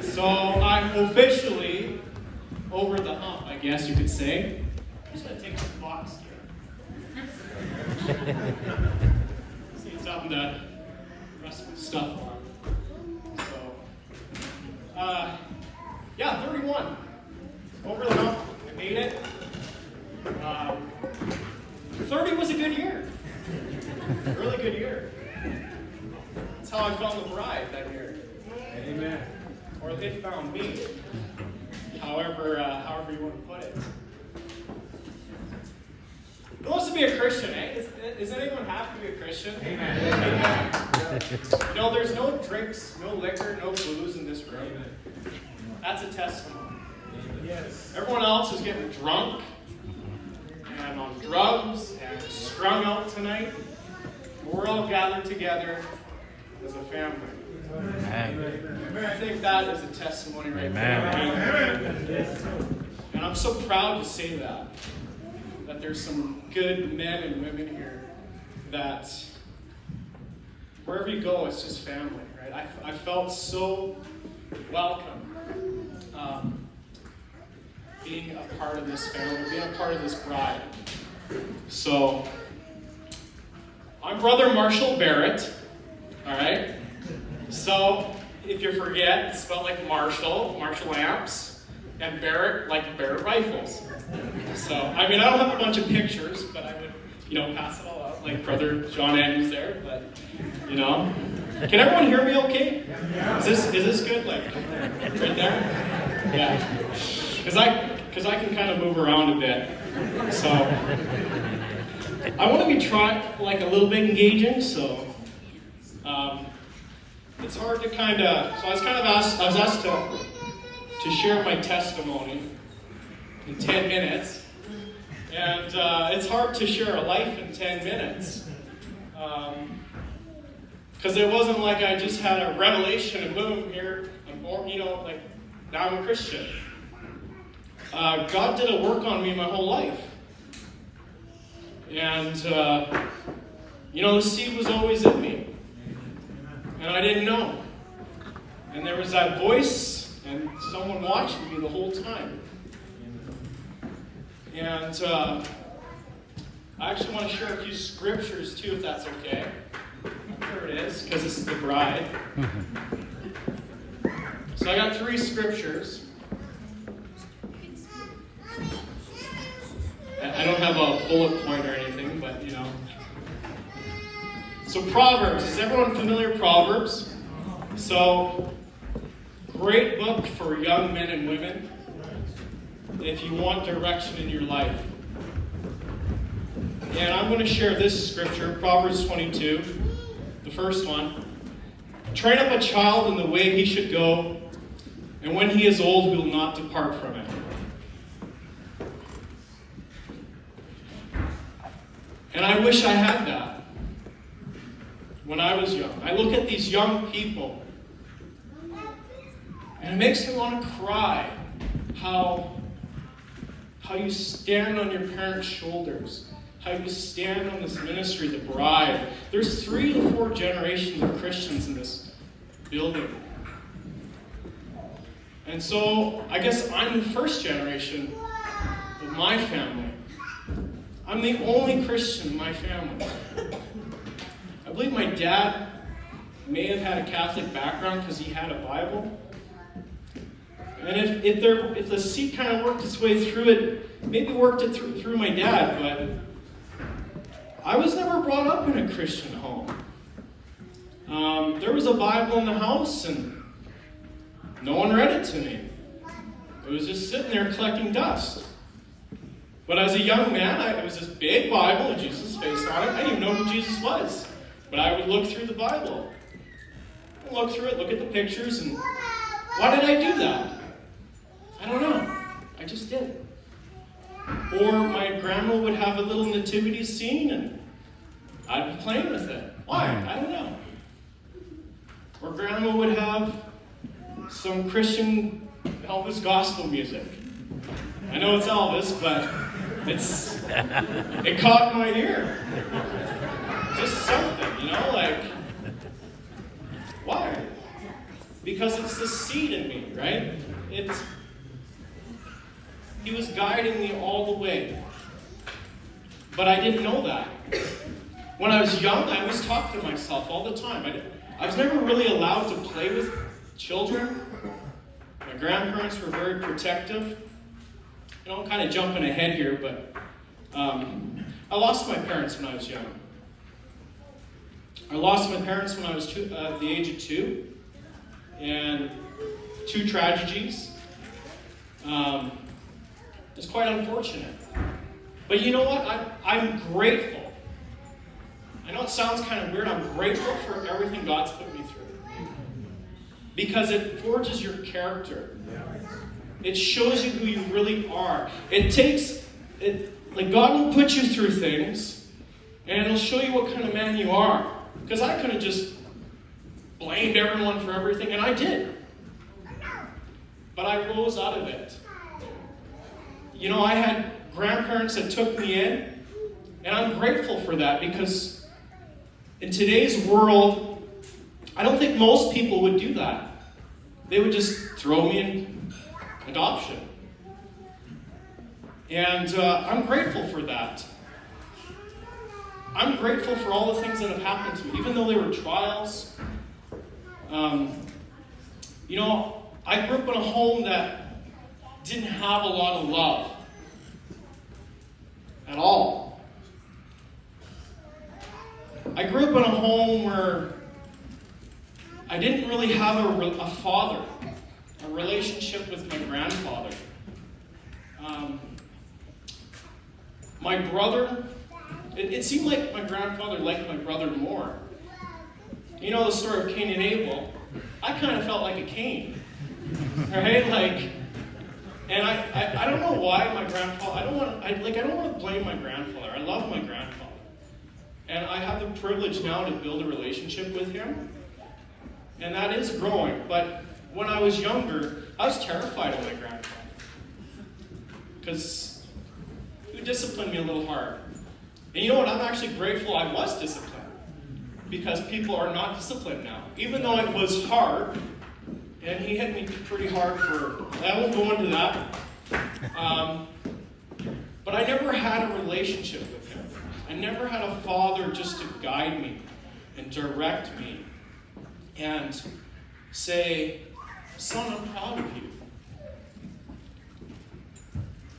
So I'm officially over the hump, I guess you could say. I'm just going to take this box here. See something to rest my stuff on. So, yeah, 31. Over the hump. I made it. 30 was a good year. Really good year. That's how I found the bride that year. Amen. Or they found me. However you want to put it. Who wants to be a Christian, eh? Is anyone happy to be a Christian? Amen. Amen. You know, there's no drinks, no liquor, no booze in this room. That's a testimony. Yes. Everyone else is getting drunk and on drugs and strung out tonight. We're all gathered together as a family. Amen. I think that is a testimony right there. Amen. And I'm so proud to say that there's some good men and women here that wherever you go, it's just family, right? I felt so welcome being a part of this family, being a part of this bride. So, I'm Brother Marshall Barrett, all right? So, if you forget, it's spelled like Marshall Amps, and Barrett like Barrett rifles. So, I mean, I don't have a bunch of pictures, but I would, pass it all out like Brother John Andrews there, but, Can everyone hear me okay? Is this good? Like, right there? Yeah. Because I can kind of move around a bit. So, I want to be like a little bit engaging, so it's hard to so I was asked to share my testimony in 10 minutes, and it's hard to share a life in 10 minutes, because it wasn't like I just had a revelation and boom, here, I'm born, now I'm a Christian. God did a work on me my whole life. And, the seed was always in me. And I didn't know. And there was that voice and someone watching me the whole time. And I actually want to share a few scriptures too, if that's okay. I'm sure it is, because this is the bride. So I got 3 scriptures. I don't have a bullet point or anything, but So Proverbs, is everyone familiar with Proverbs? So, great book for young men and women if you want direction in your life. And I'm going to share this scripture, Proverbs 22, the first one. Train up a child in the way he should go, and when he is old, he will not depart from it. And I wish I had that when I was young. I look at these young people, and it makes me want to cry how you stand on your parents' shoulders, how you stand on this ministry, the bride. There's 3 to 4 generations of Christians in this building. And so, I guess I'm the first generation of my family. I'm the only Christian in my family. I believe my dad may have had a Catholic background because he had a Bible. And if the seed kind of worked its way through it, maybe worked it through my dad, but I was never brought up in a Christian home. There was a Bible in the house, and no one read it to me. It was just sitting there collecting dust. But as a young man, it was this big Bible with Jesus' face on it. I didn't even know who Jesus was. But I would look through the Bible. Look through it, look at the pictures, and why did I do that? I don't know. I just did. Or my grandma would have a little nativity scene, and I'd be playing with it. Why? I don't know. Or grandma would have some Christian Elvis gospel music. I know it's Elvis, but it caught my ear. Just something, why? Because it's the seed in me, right? He was guiding me all the way. But I didn't know that. When I was young, I always talked to myself all the time. I was never really allowed to play with children. My grandparents were very protective. I'm kind of jumping ahead here, but I lost my parents when I was young. I lost my parents when I was the age of 2. And 2 tragedies. It's quite unfortunate. But you know what? I'm grateful. I know it sounds kind of weird. I'm grateful for everything God's put me through. Because it forges your character. It shows you who you really are. Like God will put you through things, and it'll show you what kind of man you are. Because I could have just blamed everyone for everything, and I did. But I rose out of it. I had grandparents that took me in, and I'm grateful for that, because in today's world, I don't think most people would do that. They would just throw me in adoption. And I'm grateful for that. I'm grateful for all the things that have happened to me, even though they were trials. I grew up in a home that didn't have a lot of love at all. I grew up in a home where I didn't really have a father, a relationship with my grandfather. My brother, it seemed like my grandfather liked my brother more. You know the story of Cain and Abel? I kind of felt like a Cain. Right? And I don't know why my grandfather, I don't want to blame my grandfather. I love my grandfather. And I have the privilege now to build a relationship with him. And that is growing. But when I was younger, I was terrified of my grandfather. Because he would discipline me a little hard. And you know what? I'm actually grateful I was disciplined. Because people are not disciplined now. Even though it was hard, and he hit me pretty hard I won't go into that. But I never had a relationship with him. I never had a father just to guide me and direct me and say, son, I'm proud of you.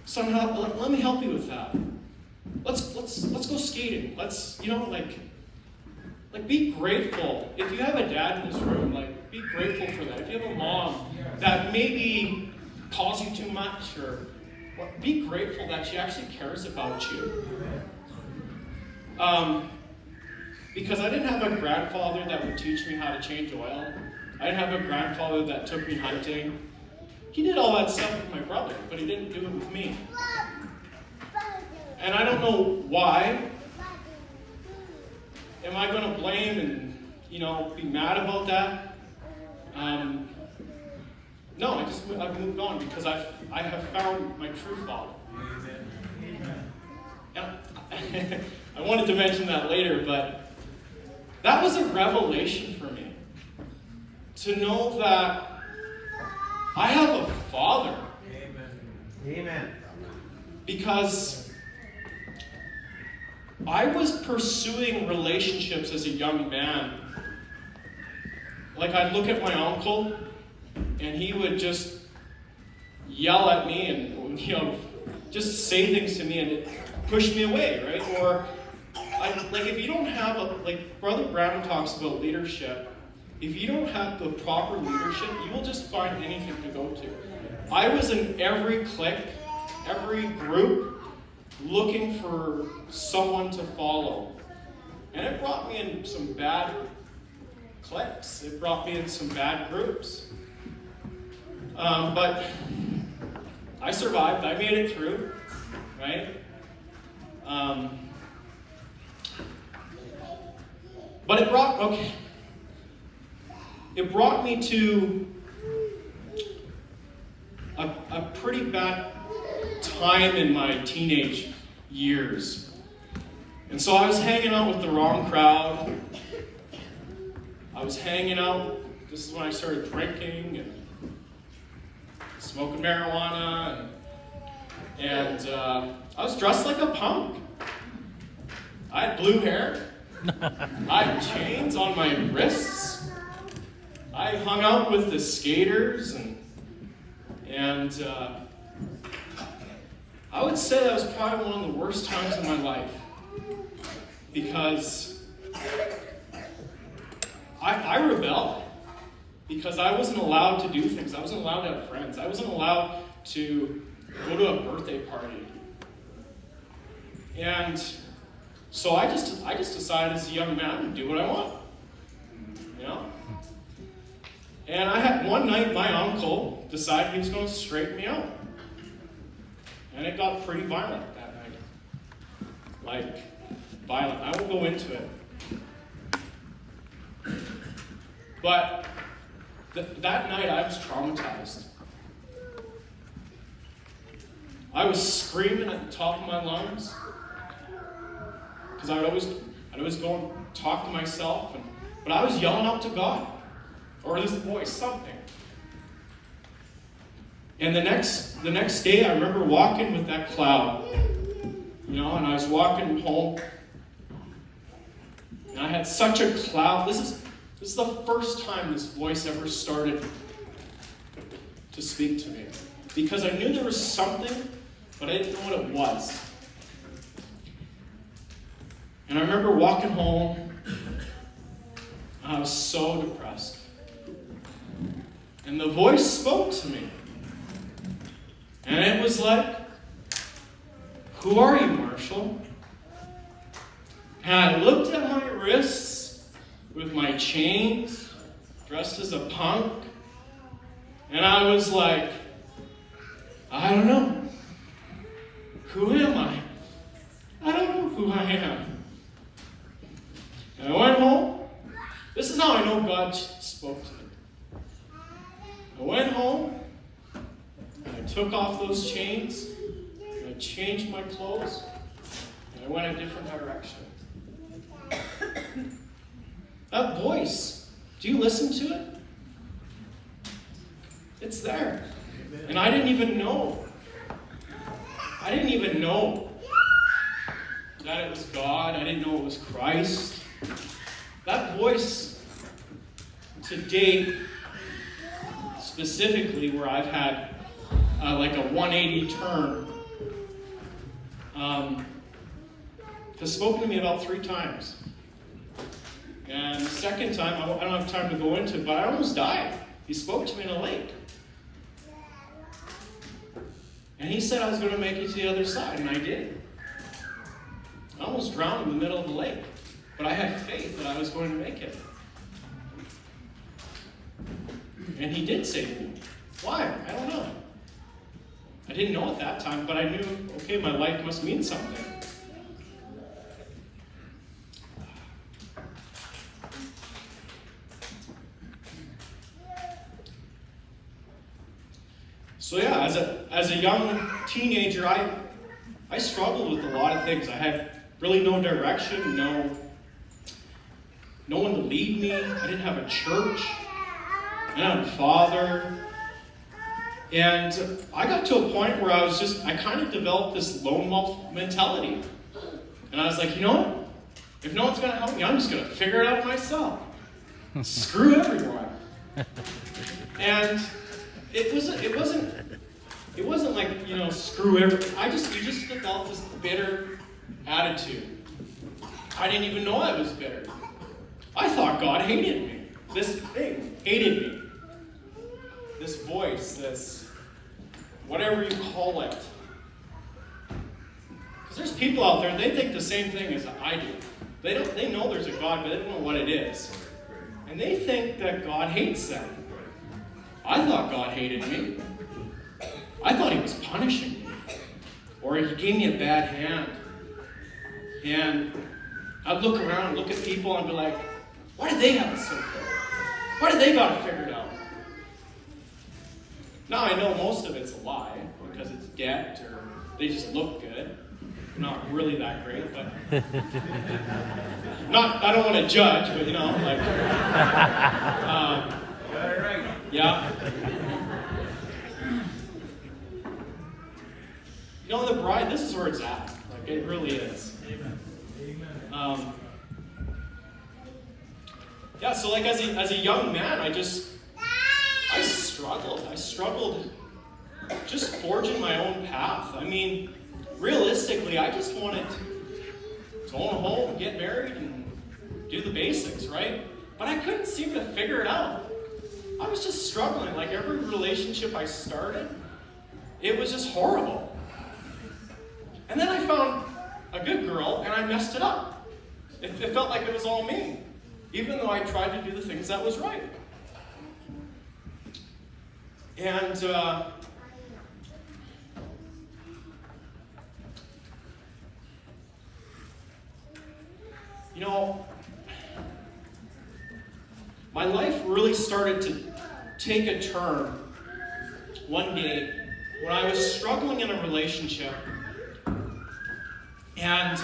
Son, let me help you with that. Let's go skating. Let's, be grateful. If you have a dad in this room, be grateful for that. If you have a mom that maybe calls you too much, be grateful that she actually cares about you. Because I didn't have a grandfather that would teach me how to change oil. I didn't have a grandfather that took me hunting. He did all that stuff with my brother, but he didn't do it with me. And I don't know why. Am I going to blame and, be mad about that? No, I've moved on because I have found my true father. And I wanted to mention that later, but that was a revelation for me. To know that I have a father. Amen. Because I was pursuing relationships as a young man. I'd look at my uncle, and he would just yell at me and, just say things to me and push me away, right? Or, if you don't have Brother Brown talks about leadership, if you don't have the proper leadership, you will just find anything to go to. I was in every clique, every group, looking for someone to follow. And it brought me in some bad cliques. It brought me in some bad groups. But I survived. I made it through, right? But it brought me to a pretty bad time in my teenage years. And so I was hanging out with the wrong crowd. I was hanging out This is when I started drinking and smoking marijuana, and I was dressed like a punk. I had blue hair. I had chains on my wrists. I hung out with the skaters, and I would say that was probably one of the worst times of my life, because I rebelled, because I wasn't allowed to do things. I wasn't allowed to have friends. I wasn't allowed to go to a birthday party. And so I just decided as a young man to do what I want. You know? And I had one night my uncle decided he was going to straighten me out. And it got pretty violent that night. Like, violent. I won't go into it. But that night I was traumatized. I was screaming at the top of my lungs, because I'd always go and talk to myself, but I was yelling out to God, or this voice, something. And the next day, I remember walking with that cloud, and I was walking home, and I had such a cloud. This is the first time this voice ever started to speak to me, because I knew there was something, but I didn't know what it was. And I remember walking home, and I was so depressed. And the voice spoke to me. And it was like, "Who are you, Marshall?" And I looked at my wrists with my chains, dressed as a punk, and I was like, "I don't know. Who am I? I don't know who I am." And I went home. This is how I know God spoke to me. I went home, and I took off those chains, and I changed my clothes, and I went a different direction. That voice, do you listen to it? It's there. And I didn't even know. I didn't even know that it was God. I didn't know it was Christ. That voice, to date, specifically where I've had like a 180 turn, has spoken to me about 3 times. And the second time, I don't have time to go into it, but I almost died. He spoke to me in a lake. And he said I was going to make it to the other side, and I did. I almost drowned in the middle of the lake, but I had faith that I was going to make it. And he did save me. Why? I don't know. I didn't know at that time, but I knew, okay, my life must mean something. So yeah, as a young teenager, I struggled with a lot of things. I had really no direction, no one to lead me. I didn't have a church. I didn't have a father. And I got to a point where I kind of developed this lone wolf mentality. And I was like, if no one's going to help me, I'm just going to figure it out myself. Screw everyone. And it wasn't like, screw everyone. You just developed this bitter attitude. I didn't even know I was bitter. I thought God hated me. This thing hated me. This voice, this whatever you call it. Because there's people out there, they think the same thing as I do. They know there's a God, but they don't know what it is. And they think that God hates them. I thought God hated me. I thought he was punishing me. Or he gave me a bad hand. And I'd look around and look at people and be like, why do they have it so good? Why do they got it figured out? Now I know most of it's a lie, because it's debt, or they just look good. Not really that great, but I don't want to judge, but like as a young man, I struggled. I struggled just forging my own path. I mean, realistically, I just wanted to own a home, get married, and do the basics, right? But I couldn't seem to figure it out. I was just struggling. Like every relationship I started, it was just horrible. And then I found a good girl, and I messed it up. It felt like it was all me, even though I tried to do the things that was right. And my life really started to take a turn one day when I was struggling in a relationship. And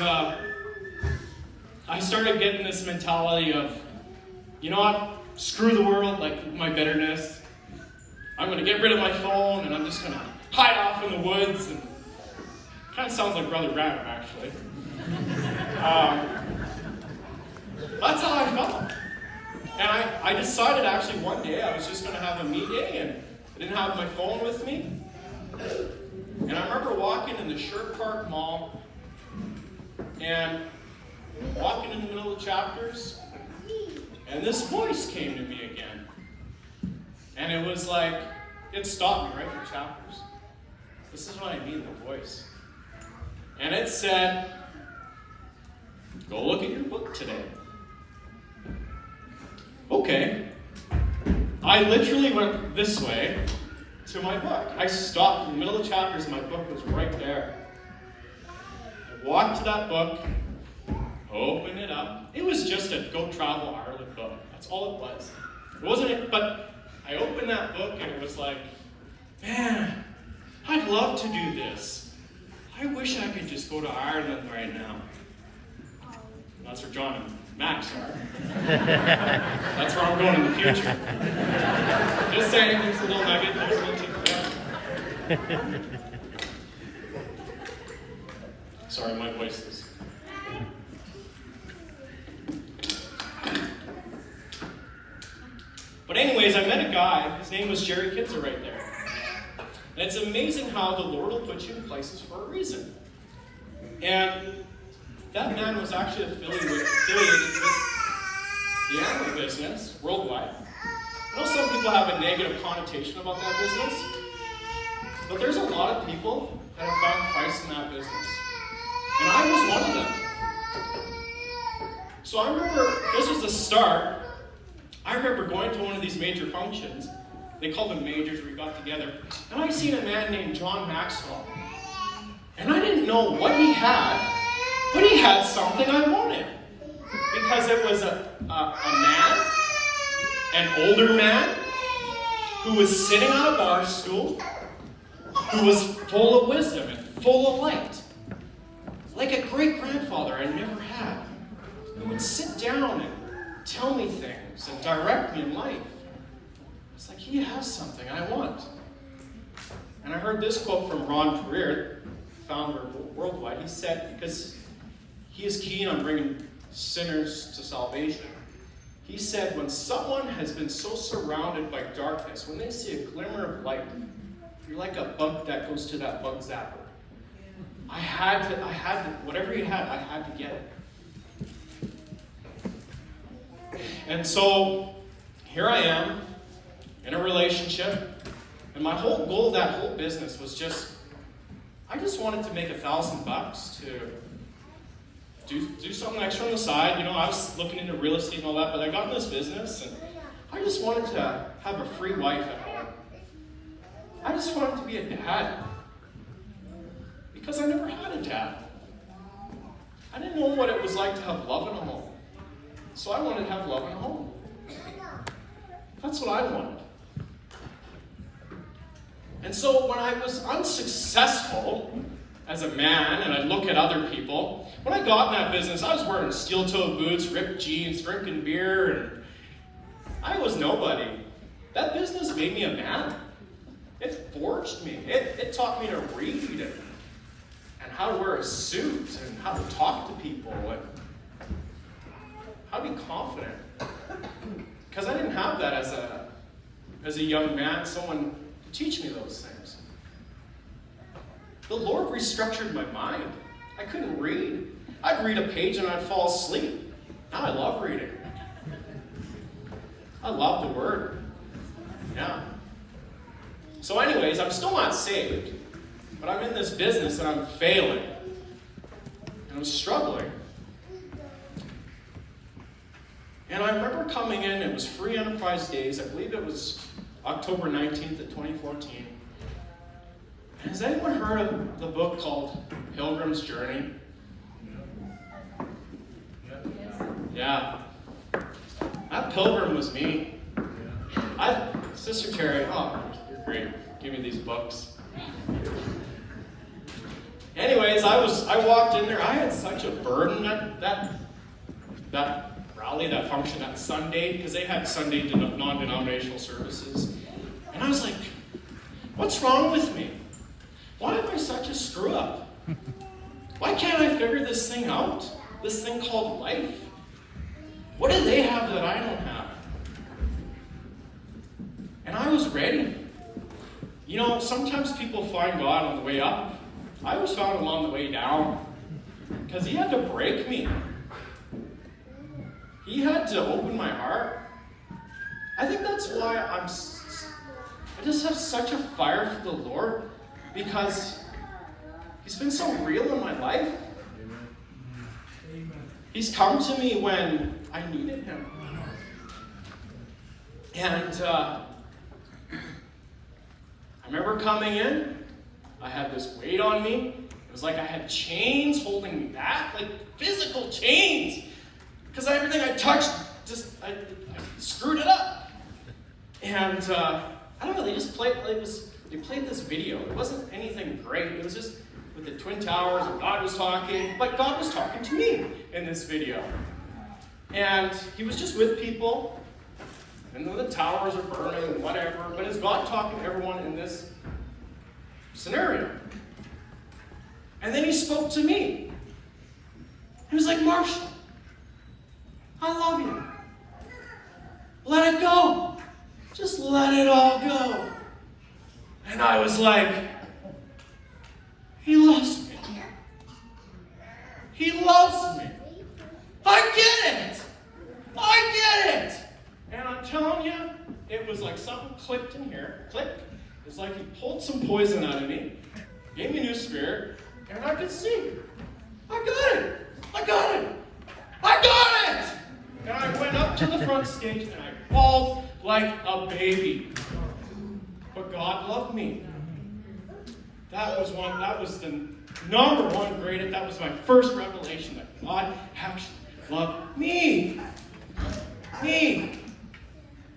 I started getting this mentality of, you know what, screw the world, like my bitterness. I'm going to get rid of my phone and I'm just going to hide off in the woods. And kind of sounds like Brother Branham, actually. That's how I felt. And I decided actually one day I was just going to have a me day, and I didn't have my phone with me. And I remember walking in the Sherwood Park Mall and walking in the middle of Chapters, and this voice came to me again. And it was like, it stopped me right in Chapters. This is what I mean, the voice. And it said, go look at your book today. Okay. I literally went this way to my book. I stopped in the middle of Chapters and my book was right there. I walked to that book, opened it up. It was just a Go Travel Ireland book. That's all it was. It wasn't it, but I opened that book and it was like, man, I'd love to do this. I wish I could just go to Ireland right now. That's where John and Max are. That's where I'm going in the future. Just saying, there's a little nugget. There's a little tip. Sorry, my voice is. But anyways, I met a guy. His name was Jerry Kitzer right there. And it's amazing how the Lord will put you in places for a reason. And that man was actually affiliated with the animal business worldwide. I know some people have a negative connotation about that business, but there's a lot of people that have found Christ in that business. And I was one of them. So I remember, this was the start. I remember going to one of these major functions. They called them majors, where we got together. And I seen a man named John Maxwell. And I didn't know what he had, but he had something I wanted. Because it was a man, an older man, who was sitting on a bar stool, who was full of wisdom and full of light. Like a great-grandfather I never had. Who would sit down and tell me things and direct me in life. It's like, he has something I want. And I heard this quote from Ron Pereira, founder of Worldwide. He said, because he is keen on bringing sinners to salvation. He said, when someone has been so surrounded by darkness, when they see a glimmer of light, you're like a bug that goes to that bug zapper. I had to, whatever he had, I had to get it. And so, here I am, in a relationship, and my whole goal of that whole business was I just wanted to make $1,000 to do something extra on the side. You know, I was looking into real estate and all that, but I got in this business, and I just wanted to have a free wife at home. I just wanted to be a dad. Because I never had a dad. I didn't know what it was like to have love in a home. So I wanted to have love in a home. That's what I wanted. And so when I was unsuccessful as a man, and I'd look at other people, when I got in that business, I was wearing steel-toe boots, ripped jeans, drinking beer, and I was nobody. That business made me a man. It forged me. It taught me to read and how to wear a suit and how to talk to people and how to be confident. Because I didn't have that as a young man, someone to teach me those things. The Lord restructured my mind. I couldn't read. I'd read a page and I'd fall asleep. Now I love reading. I love the Word. Yeah. So anyways, I'm still not saved. But I'm in this business and I'm failing. And I'm struggling. And I remember coming in, it was Free Enterprise Days. I believe it was October 19th of 2014. Has anyone heard of the book called Pilgrim's Journey? Yeah. That pilgrim was me. Sister Terry, oh, you're great. Give me these books. Anyways, I walked in there. I had such a burden that rally, that function, that Sunday, because they had Sunday non-denominational services. And I was like, what's wrong with me? Why am I such a screw up? Why can't I figure this thing out? This thing called life? What do they have that I don't have? And I was ready. You know, sometimes people find God on the way up. I always found him on the way down. Because he had to break me. He had to open my heart. I think that's why I just have such a fire for the Lord. Because he's been so real in my life. He's come to me when I needed him. And I remember coming in. I had this weight on me. It was like I had chains holding me back, like physical chains. Because everything I touched, I screwed it up. And I don't know, they played this video. It wasn't anything great. It was just with the Twin Towers and God was talking. But God was talking to me in this video. And he was just with people. And then the towers are burning and whatever. But is God talking to everyone in this scenario? And then he spoke to me. He was like, Marshall, I love you. Let it go. Just let it all go. And I was like, he loves me. He loves me. I get it. I get it. And I'm telling you, it was like something clicked in here. Click. It's like he pulled some poison out of me, gave me a new spirit, and I could see. I got it. I got it. I got it. And I went up to the front stage and I bawled like a baby. But God loved me. That was the number one greatest. That was my first revelation that God actually loved me. Me.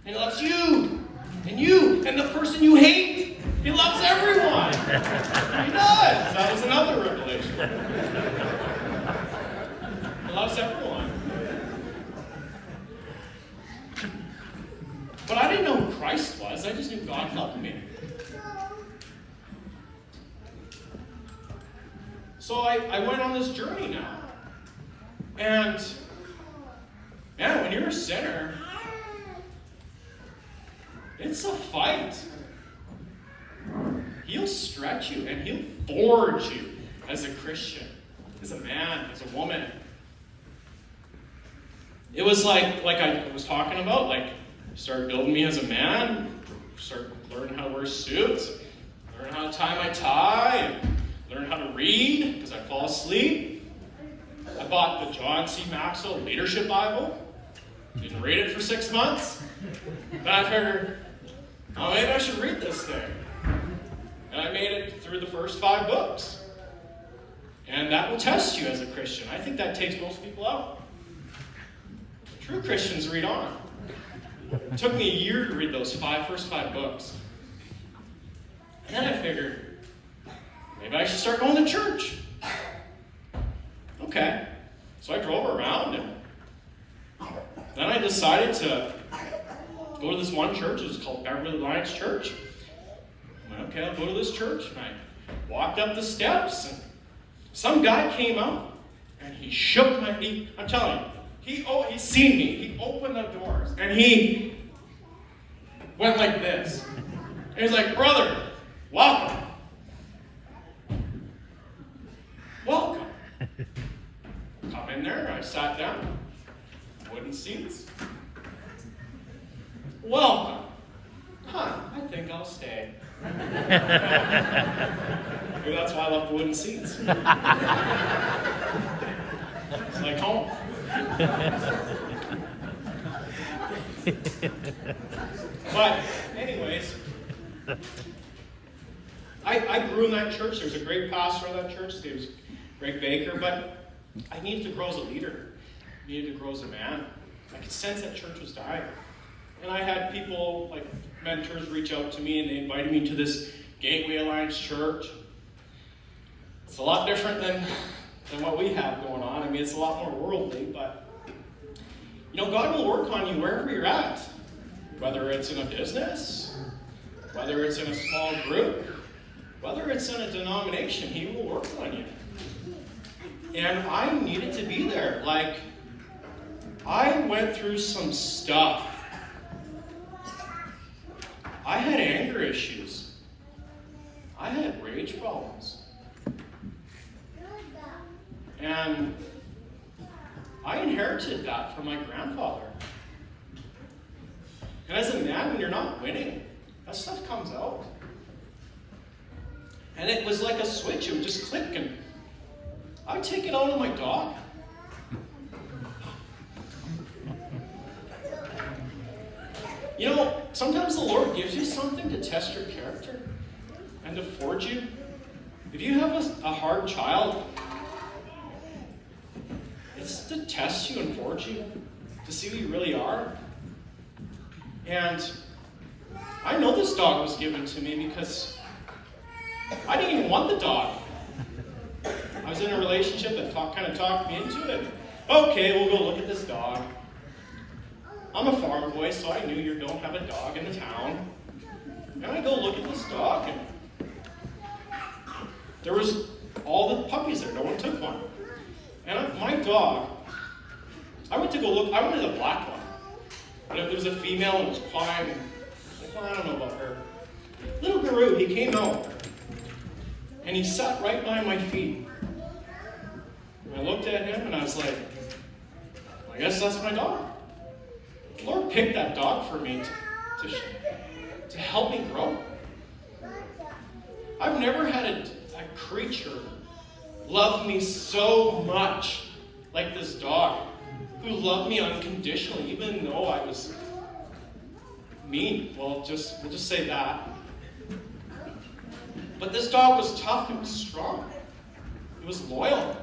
And he loves you. And you. And the person you hate. He loves everyone. He does. That was another revelation. He loves everyone. But I didn't know who Christ was. I just knew God loved me. So I went on this journey now. And, man, when you're a sinner, it's a fight. He'll stretch you and he'll forge you as a Christian, as a man, as a woman. It was like I was talking about, like, start building me as a man, start learning how to wear suits, learn how to tie my tie, and learn how to read, because I fall asleep. I bought the John C. Maxwell Leadership Bible. Didn't read it for 6 months. Then I figured, oh, maybe I should read this thing. And I made it through the first 5 books. And that will test you as a Christian. I think that takes most people out. True Christians read on. It took me a year to read those first 5 books. And then I figured, maybe I should start going to church. Okay. So I drove around and then I decided to go to this one church. It was called Beverly Alliance Church. I went, okay, I'll go to this church. And I walked up the steps and some guy came out and he shook my feet. I'm telling you, He seen me. He opened the doors. And he went like this. And he's like, brother, welcome. Welcome. Come in there. I sat down. Wooden seats. Welcome. I think I'll stay. Maybe that's why I love the wooden seats. It's like home. But anyways, I grew in that church. There was a great pastor of that church. His name was Greg Baker. But I needed to grow as a leader. I needed to grow as a man. I could sense that church was dying. And I had people, like mentors, reach out to me, and they invited me to this Gateway Alliance church. It's a lot different than what we have going on. I mean, it's a lot more worldly, but God will work on you wherever you're at. Whether it's in a business, whether it's in a small group, whether it's in a denomination, He will work on you. And I needed to be there. Like, I went through some stuff. I had anger issues. I had rage problems. And I inherited that from my grandfather. And as a man, when you're not winning, that stuff comes out. And it was like a switch. It would just click, and I'd take it out on my dog. Sometimes the Lord gives you something to test your character and to forge you. If you have a hard child, it's to test you and forge you, to see who you really are. And I know this dog was given to me because I didn't even want the dog. I was in a relationship that kind of talked me into it. Okay, we'll go look at this dog. I'm a farmer boy, so I knew you don't have a dog in the town. And I go look at this dog, and there was all the puppies there. No one took one. And my dog, I went to the black one. And if there was a female and it was quiet, I don't know about her. Little Guru, he came out, and he sat right by my feet. And I looked at him, and I was like, I guess that's my dog. The Lord picked that dog for me to help me grow. I've never had a creature love me so much like this dog, who loved me unconditionally, even though I was mean. We'll just say that. But this dog was tough. It was strong. It was loyal.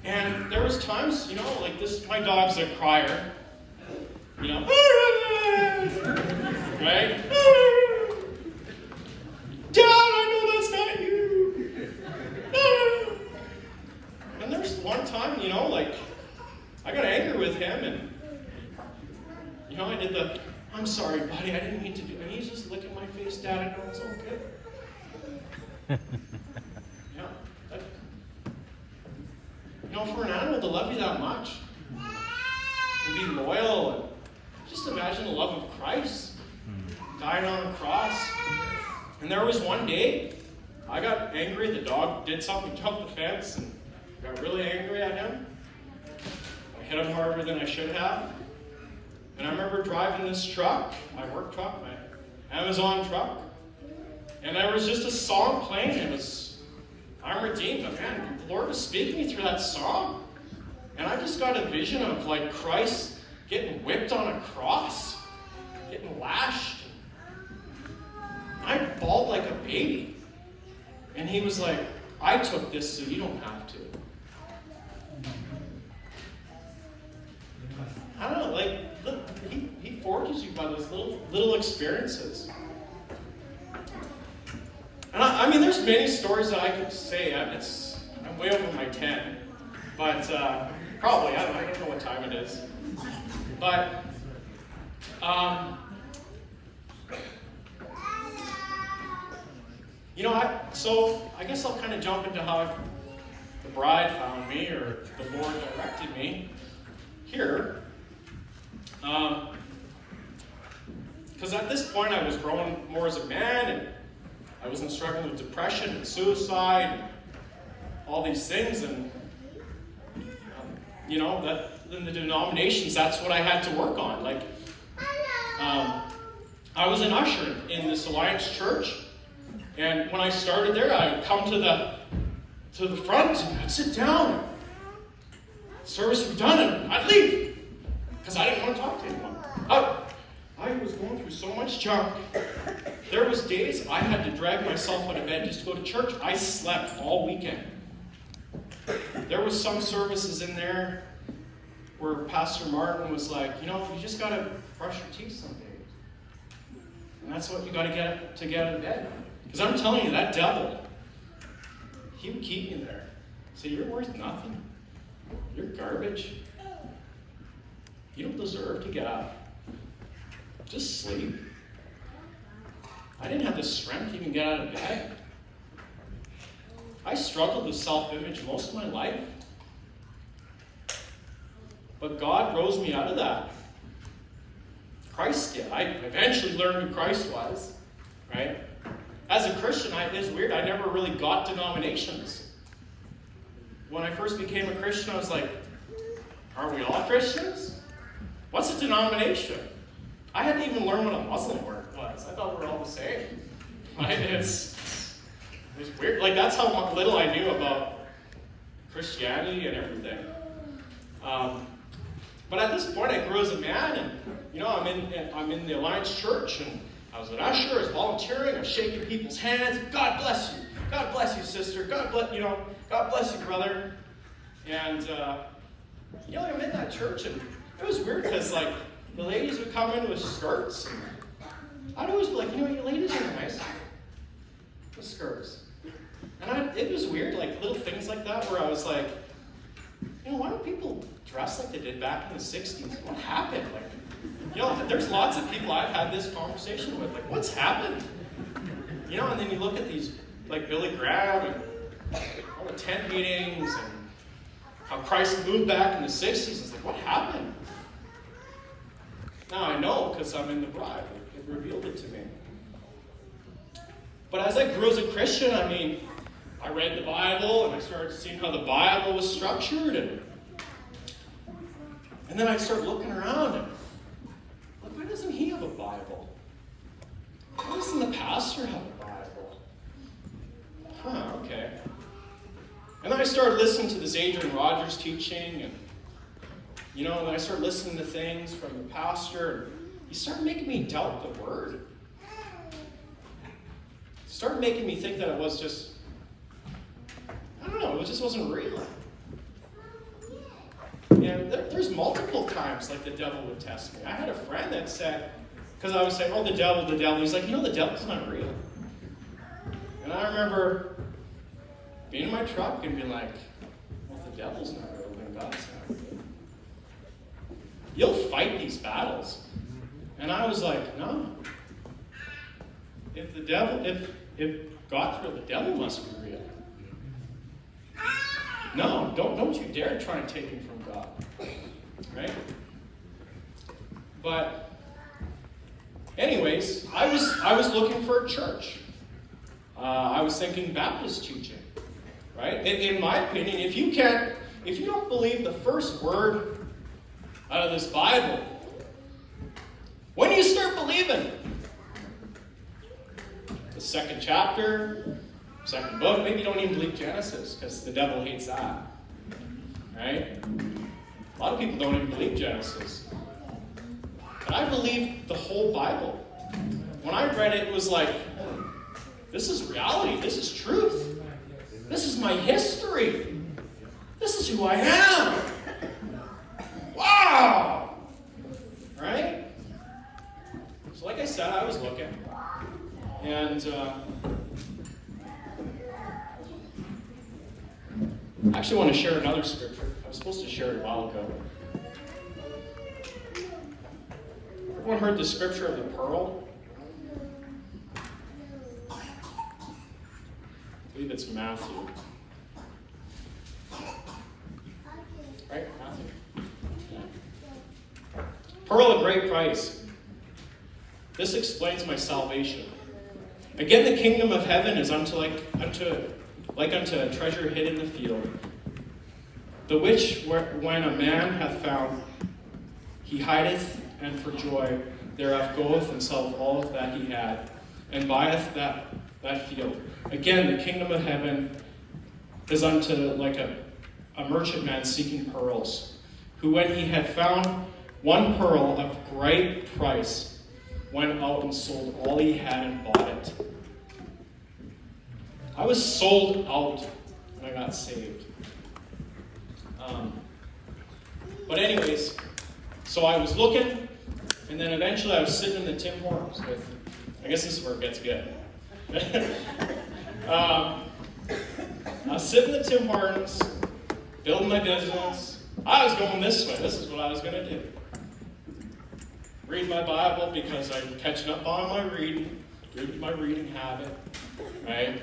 And there was times, like this, my dog's a crier. Right? Dad, I know that's not you. And there's one time, I got angry with him, and, I did I'm sorry, buddy, I didn't mean to do it. And he's just licking my face, Dad, I know it's okay. For an animal to love you that much, and be loyal, and just imagine the love of Christ dying on a cross. And there was one day, I got angry. The dog did something, jumped the fence, and got really angry at him. I hit him harder than I should have. And I remember driving this truck, my work truck, my Amazon truck, and there was just a song playing. It was I'm Redeemed, but man, the Lord was speaking me through that song. And I just got a vision of Christ getting whipped on a cross, getting lashed. I bawled like a baby. And he was like, I took this so you don't have to. I don't know, he forges you by those little experiences. And I mean, there's many stories that I could say. I'm way over my 10. But probably, I don't know what time it is. But, I guess I'll kind of jump into how the bride found me, or the Lord directed me here. Because at this point I was growing more as a man, and I wasn't struggling with depression and suicide, and all these things, and that in the denominations, that's what I had to work on. Like, I was an usher in this Alliance church, and when I started there, I would come to the front and I'd sit down. Service would be done, and I'd leave because I didn't want to talk to anyone. I was going through so much junk. There was days I had to drag myself out of bed just to go to church. I slept all weekend. There was some services in there where Pastor Martin was like, you just got to brush your teeth some days. And that's what you got to get out of bed. Because I'm telling you, that devil, he would keep you there. Say, you're worth nothing. You're garbage. You don't deserve to get up. Just sleep. I didn't have the strength to even get out of bed. I struggled with self-image most of my life. But God rose me out of that. Christ did. I eventually learned who Christ was, right? As a Christian, it's weird. I never really got denominations. When I first became a Christian, I was like, aren't we all Christians? What's a denomination? I hadn't even learned what a Muslim word was. I thought we were all the same. Right? It was weird. Like, that's how little I knew about Christianity and everything. But at this point, I grew as a man, and I'm in the Alliance Church, and I was an usher, I was volunteering, I was shaking people's hands. God bless you. God bless you, sister. God bless you, brother. And I'm in that church, and it was weird because the ladies would come in with skirts, and I'd always be like, you ladies are nice with skirts. And it was weird, little things like that, where I was like, why don't people dress like they did back in the 60s? What happened? There's lots of people I've had this conversation with. What's happened? And then you look at these, Billy Graham and all the tent meetings and how Christ moved back in the 60s. It's what happened? Now I know because I'm in the bride. It revealed it to me. But as I grew as a Christian, I read the Bible, and I started seeing how the Bible was structured, and then I started looking around, and why doesn't he have a Bible? Why doesn't the pastor have a Bible? Okay. And then I started listening to this Adrian Rogers teaching, and then I started listening to things from the pastor, and he started making me doubt the word. He started making me think that it was just, I don't know, it just wasn't real. And there's multiple times the devil would test me. I had a friend that said, because I was saying, the devil. He's like, the devil's not real. And I remember being in my truck and being like, well, if the devil's not real, then God's not real. You'll fight these battles. And I was like, no. If God's real, the devil must be real. No, don't you dare try and take him from God. Right? But anyways, I was looking for a church. I was thinking Baptist teaching. Right? In my opinion, if you don't believe the first word out of this Bible, when do you start believing? The second chapter, second book. Maybe you don't even believe Genesis because the devil hates that. Right? A lot of people don't even believe Genesis. But I believe the whole Bible. When I read it, it was like, this is reality. This is truth. This is my history. This is who I am. Wow! Right? So like I said, I was looking. And I actually want to share another scripture. I was supposed to share it a while ago. Everyone heard the scripture of the pearl? I believe it's Matthew. Right, Matthew? Pearl of great price. This explains my salvation. Again, the kingdom of heaven is unto a treasure hid in the field, the which when a man hath found, he hideth, and for joy thereof goeth and selleth all that he had, and buyeth that field. Again, the kingdom of heaven is unto like a merchantman seeking pearls, who when he had found one pearl of great price, went out and sold all he had and bought it. I was sold out when I got saved. But anyways, so I was looking, and then eventually I was sitting in the Tim Hortons with, I guess this is where it gets good. I was sitting in the Tim Hortons, building my business. I was going this way. This is what I was going to do. Read my Bible because I'm catching up on my reading, due to my reading habit, right?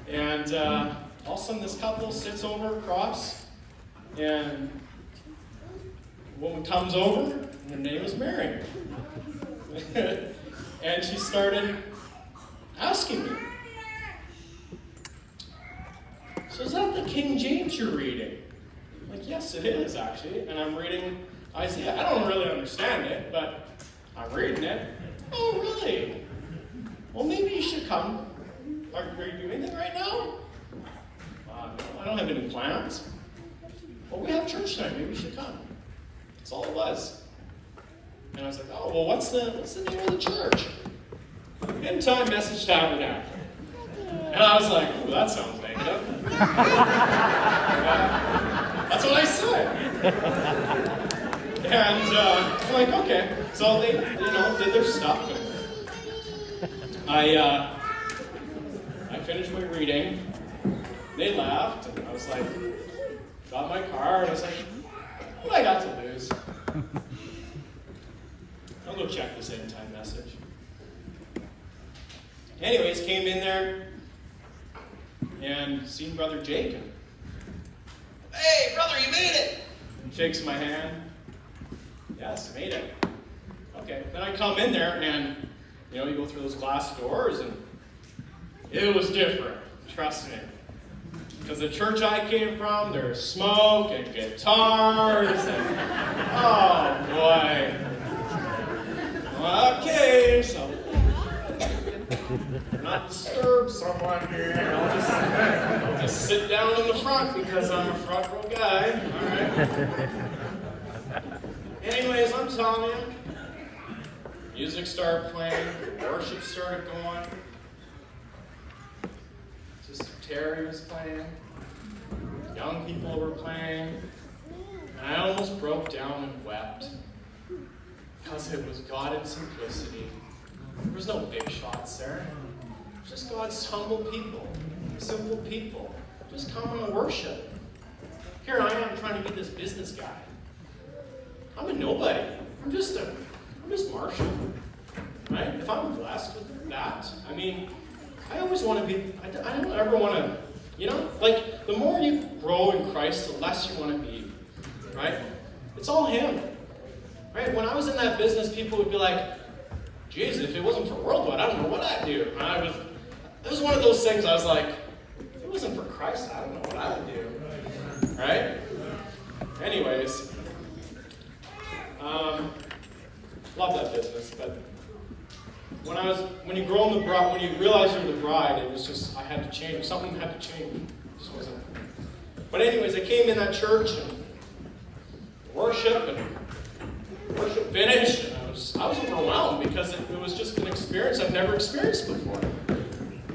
And all of a sudden this couple sits over across, and a woman comes over, and her name is Mary. And she started asking me, so is that the King James you're reading? I'm like, yes, it is, actually. And I'm reading Isaiah. I don't really understand it, but I'm reading it. Oh, really? Well, maybe you should come. Are you doing anything right now? No, I don't have any plans. Well, we have church tonight. Maybe you should come. That's all it was. And I was like, oh, well, what's the name of the church? End Time Message Tabernacle. And I was like, oh, that sounds negative. That's what I said. And I'm like, okay. So they, did their stuff. I finished my reading. They laughed, and I was like, got my car, and I was like, what I got to lose? I'll go check this End Time Message. Anyways, came in there and seen Brother Jacob. Hey, brother, you made it! Shakes my hand. Yes, made it. Okay. Then I come in there and, you go through those glass doors and it was different. Trust me. Because the church I came from, there's smoke and guitars and, oh boy. Okay, so not disturb someone here. I'll just sit down in the front because I'm a front row guy. All right. Anyways, I'm telling you, music started playing, worship started going. Sister Terry was playing, young people were playing, and I almost broke down and wept because it was God in simplicity. There was no big shots there. Just God's humble people, simple people. Just come and worship. Here I am trying to be this business guy. I'm a nobody. I'm just Marshall. Right? If I'm blessed with that, I always want to be, I don't ever want to, the more you grow in Christ, the less you want to be. Right? It's all Him. Right? When I was in that business, people would be like, geez, if it wasn't for Worldwide, I don't know what I'd do. And it was one of those things I was like, if it wasn't for Christ, I don't know what I would do. Right? Anyways, love that business, but when you grow in the bride, when you realize you're the bride, it was just, I had to change. Something had to change. It just wasn't. But anyways, I came in that church and worship finished, and I was overwhelmed because it was just an experience I've never experienced before.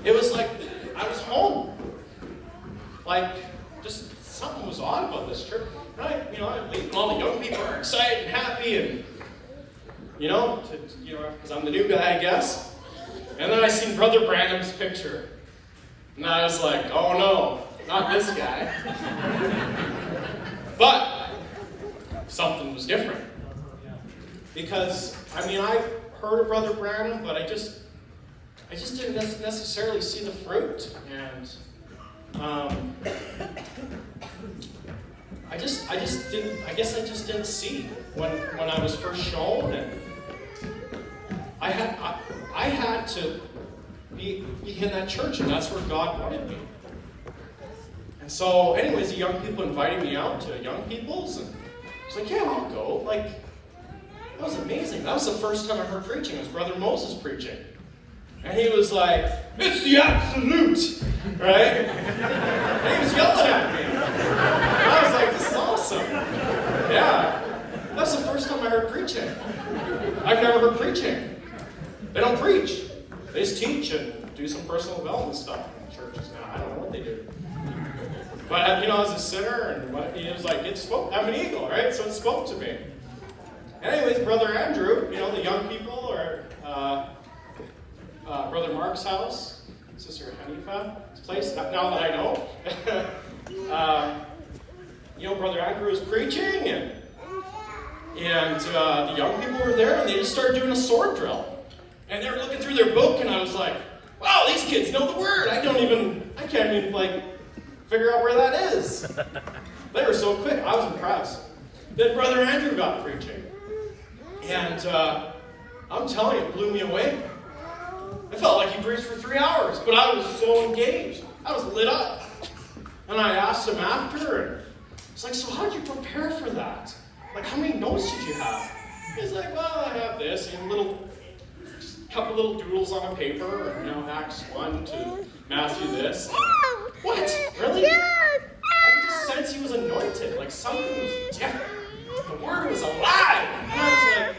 It was like I was home. Like, just something was odd about this church. And I leave, and all the young people are excited and happy, and because I'm the new guy, I guess. And then I seen Brother Branham's picture, and I was like, oh no, not this guy. But something was different. Because, I heard of Brother Branham, but I just didn't necessarily see the fruit. And I guess I just didn't see when I was first shown, and I had to be in that church, and that's where God wanted me. And so, anyways, the young people invited me out to young people's, and I was like, yeah, I'll go. Like, that was amazing. That was the first time I heard preaching. It was Brother Moses preaching. And he was like, it's the absolute, right? And he was yelling at me. And I was like, this is awesome. Yeah. That's the first time I heard preaching. I've never heard preaching. They don't preach. They just teach and do some personal development stuff in churches now. I don't know what they do. But, as a sinner, and he was like, it spoke. I'm an eagle, right? So it spoke to me. Anyways, Brother Andrew, the young people are Brother Mark's house, Sister Hanifa's place, now that I know. Brother Andrew was preaching, and the young people were there, and they just started doing a sword drill. And they were looking through their book, and I was like, wow, these kids know the word. I can't even, figure out where that is. They were so quick. I was impressed. Then Brother Andrew got preaching. And I'm telling you, it blew me away. I felt like he preached for 3 hours, but I was so engaged. I was lit up. And I asked him after, and it's like, so how did you prepare for that? Like, how many notes did you have? He's like, well, I have this, and a couple little doodles on a paper, and, Acts 1 to Matthew this. What? Really? I could just sense he was anointed. Like, something was different. The word was alive. And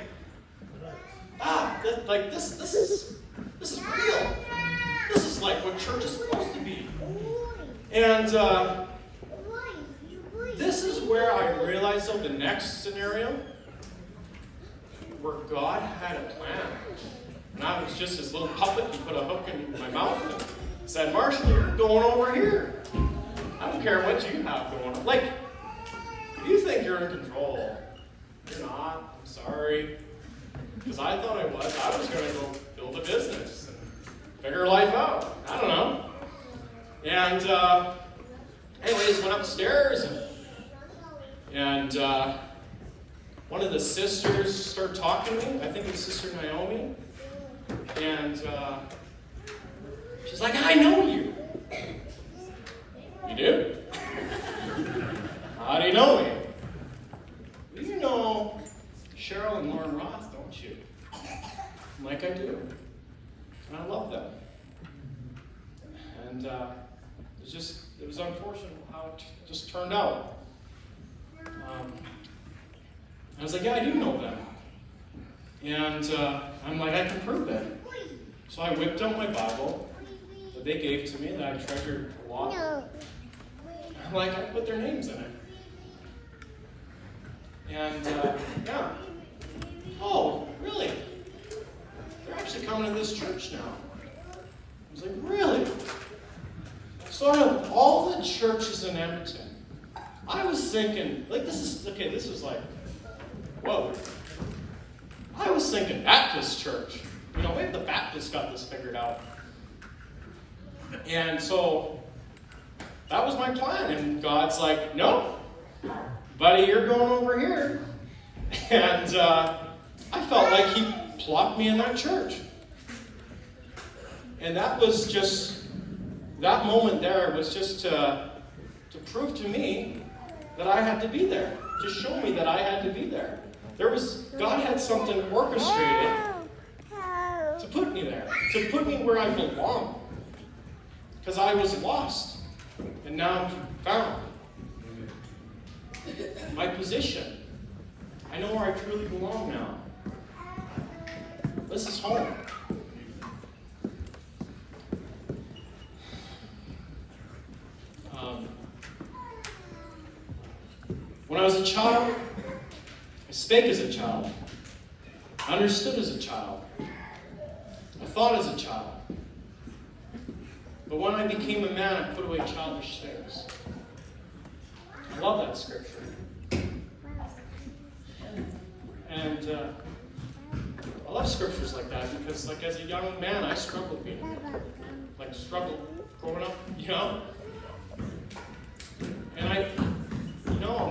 I was like, this is real. This is like what church is supposed to be. And this is where I realized, the next scenario, where God had a plan. And I was just this little puppet. He put a hook in my mouth and said, Marshall, you're going over here. I don't care what you have going on. Like, you think you're in control. You're not. I'm sorry. Because I thought I was. I was going to go build a business and figure life out. I don't know. And anyways, went upstairs, and one of the sisters started talking to me. I think it was Sister Naomi. And she's like, I know you. You do? How do you know me? You know Cheryl and Lauren Roth, don't you? I'm like, I do. And I love them. And it was unfortunate how it just turned out. I was like, yeah, I do know them. And I'm like, I can prove it. So I whipped out my Bible that they gave to me that I treasured a lot. I'm like, I put their names in it. And, yeah. Oh, really? They're actually coming to this church now. I was like, really? So out of all the churches in Edmonton, I was thinking, this was like, whoa. I was thinking Baptist church. Maybe the Baptists got this figured out. And so that was my plan. And God's like, no, buddy, you're going over here. And I felt like he plopped me in that church. And that moment there was just to prove to me that I had to be there. To show me that I had to be there. God had something orchestrated to put me there. To put me where I belong. Because I was lost. And now I'm found. My position. I know where I truly belong now. This is home. When I was a child, I spake as a child. I understood as a child. I thought as a child. But when I became a man, I put away childish things. I love that scripture. And I love scriptures like that because, as a young man, I struggled being a man. Struggled growing up, And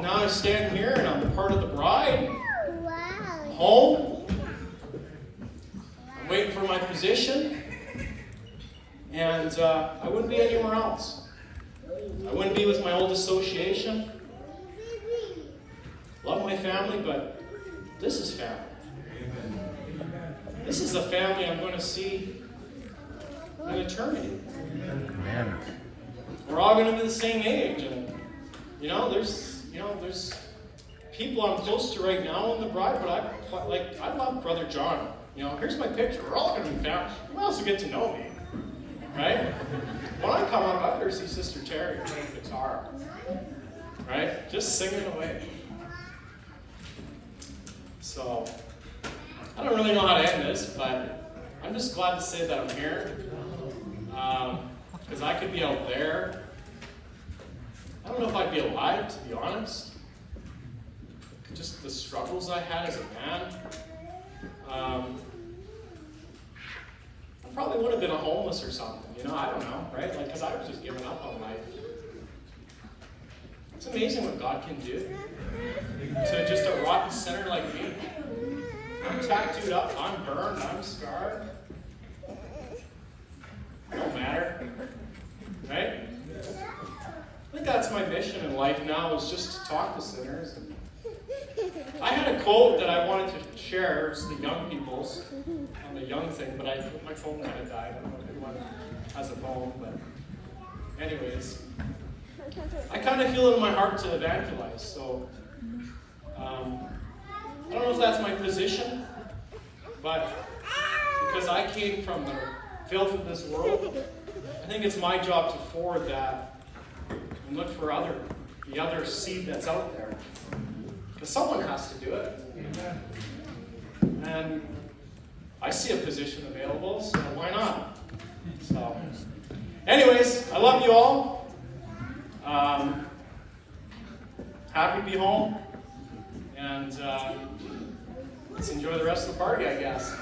now I stand here and I'm part of the bride. Home. I'm waiting for my position. And I wouldn't be anywhere else. I wouldn't be with my old association. Love my family, but this is family. This is the family I'm going to see in eternity. Amen. We're all going to be the same age, and there's people I'm close to right now in the bride, but I love Brother John. Here's my picture. We're all going to be family. You else will get to know me, right? When I come up, I'm going to see Sister Terry playing guitar, right? Just singing away. So I don't really know how to end this, but I'm just glad to say that I'm here. Because I could be out there. I don't know if I'd be alive, to be honest. Just the struggles I had as a man. I probably would have been a homeless or something. I don't know, right? Because I was just giving up on life. It's amazing what God can do to just a rotten sinner like me. I'm tattooed up, I'm burned, I'm scarred. Don't matter. Right? I think that's my mission in life now, is just to talk to sinners. I had a quote that I wanted to share. It's the young people's on the young thing, but my phone kind of died. I don't know if anyone has a phone, but anyways. I kind of feel it in my heart to evangelize, so I don't know if that's my position, but because I came from the filth of this world, I think it's my job to forward that and look for the other seed that's out there. Because someone has to do it. And I see a position available, so why not? So, anyways, I love you all. Happy to be home. And let's enjoy the rest of the party, I guess.